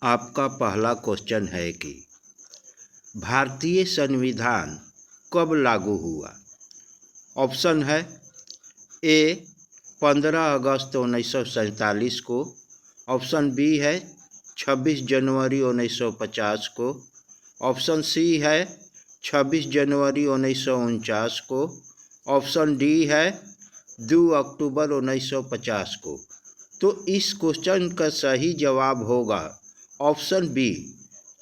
आपका पहला क्वेश्चन है कि भारतीय संविधान कब लागू हुआ। ऑप्शन है ए 15 अगस्त 1947 को, ऑप्शन बी है 26 जनवरी 1950 को, ऑप्शन सी है 26 जनवरी 1949 को, ऑप्शन डी है 2 अक्टूबर 1950 को। तो इस क्वेश्चन का सही जवाब होगा ऑप्शन बी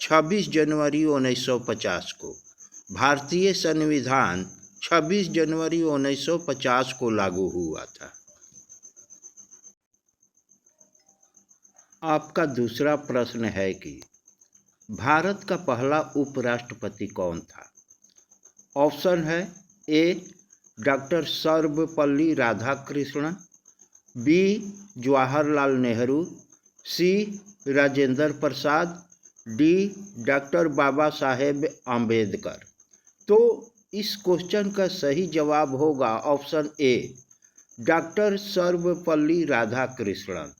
26 जनवरी 1950 को। भारतीय संविधान 26 जनवरी 1950 को लागू हुआ था। आपका दूसरा प्रश्न है कि भारत का पहला उपराष्ट्रपति कौन था। ऑप्शन है ए डॉक्टर सर्वपल्ली राधाकृष्णन, बी जवाहरलाल नेहरू, सी राजेंद्र प्रसाद, डी डॉक्टर बाबा साहेब आम्बेडकर। तो इस क्वेश्चन का सही जवाब होगा option A doctor Sarvepalli Radhakrishnan.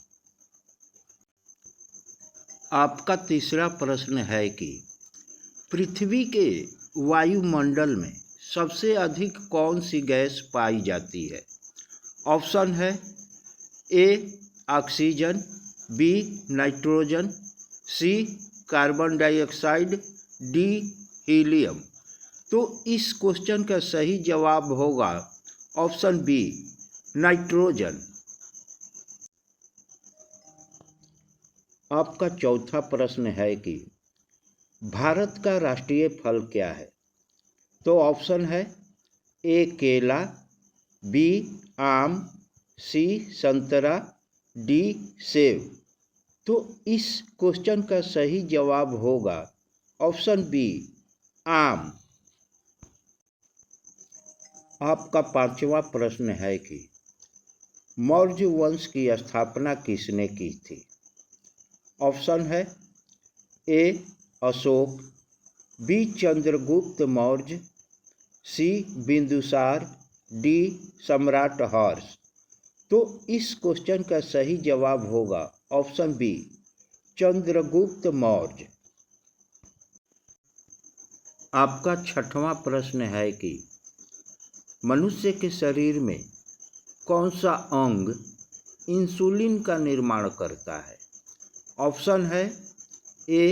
आपका तीसरा प्रश्न है कि पृथ्वी के वायुमंडल में सबसे अधिक कौन सी गैस पाई जाती है। ऑप्शन है A oxygen, B nitrogen, C carbon dioxide, D helium. तो इस क्वेश्चन का सही जवाब होगा ऑप्शन बी नाइट्रोजन। आपका चौथा प्रश्न है कि भारत का राष्ट्रीय फल क्या है। तो ऑप्शन है ए केला, बी आम, सी संतरा, डी सेब। तो इस क्वेश्चन का सही जवाब होगा ऑप्शन बी आम। आपका पांचवा प्रश्न है कि मौर्य वंश की स्थापना किसने की थी। ऑप्शन है ए अशोक, बी चंद्रगुप्त मौर्य, सी बिंदुसार, डी सम्राट हर्ष। तो इस क्वेश्चन का सही जवाब होगा ऑप्शन बी चंद्रगुप्त मौर्य। आपका छठवां प्रश्न है कि मनुष्य के शरीर में कौन सा अंग इंसुलिन का निर्माण करता है। ऑप्शन है ए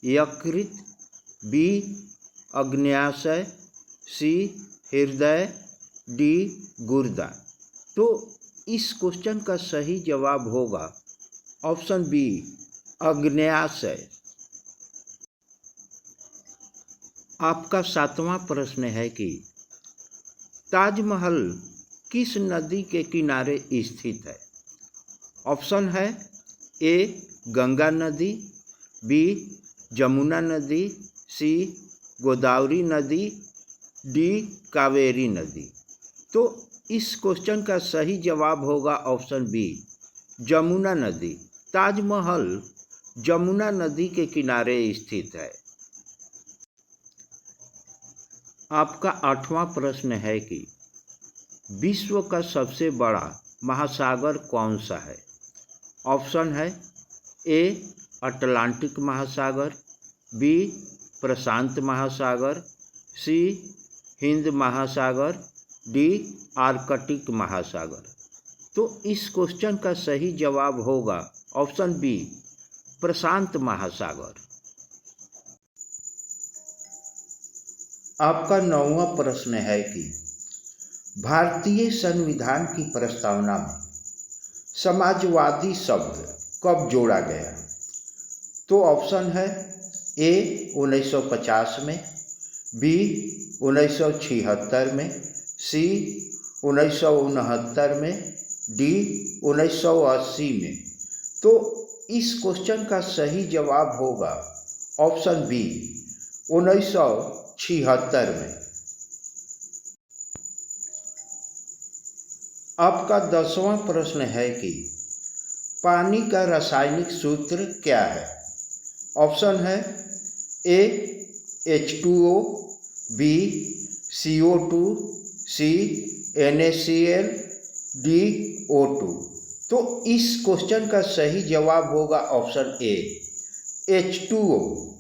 यकृत, बी अग्न्याशय, सी हृदय, डी गुर्दा। तो इस क्वेश्चन का सही जवाब होगा ऑप्शन बी अग्न्याशय। आपका सातवां प्रश्न है कि ताजमहल किस नदी के किनारे स्थित है। ऑप्शन है ए गंगा नदी, बी जमुना नदी, सी गोदावरी नदी, डी कावेरी नदी। तो इस क्वेश्चन का सही जवाब होगा ऑप्शन बी जमुना नदी। ताजमहल जमुना नदी के किनारे स्थित है। आपका आठवां प्रश्न है कि विश्व का सबसे बड़ा महासागर कौन सा है। ऑप्शन है ए अटलांटिक महासागर, बी प्रशांत महासागर, सी हिंद महासागर, डी आर्कटिक महासागर। तो इस क्वेश्चन का सही जवाब होगा ऑप्शन बी प्रशांत महासागर। आपका नौवां प्रश्न है कि भारतीय संविधान की प्रस्तावना में समाजवादी शब्द कब जोड़ा गया। तो ऑप्शन है ए 1950 में, बी 1976 में, सी 1969 में, डी 1980 में। तो इस क्वेश्चन का सही जवाब होगा ऑप्शन बी 1976 में। आपका 10वां प्रश्न है कि पानी का रासायनिक सूत्र क्या है। ऑप्शन है ए H2O, बी CO2, सी NaCl, डी O2। तो इस क्वेश्चन का सही जवाब होगा ऑप्शन ए H2O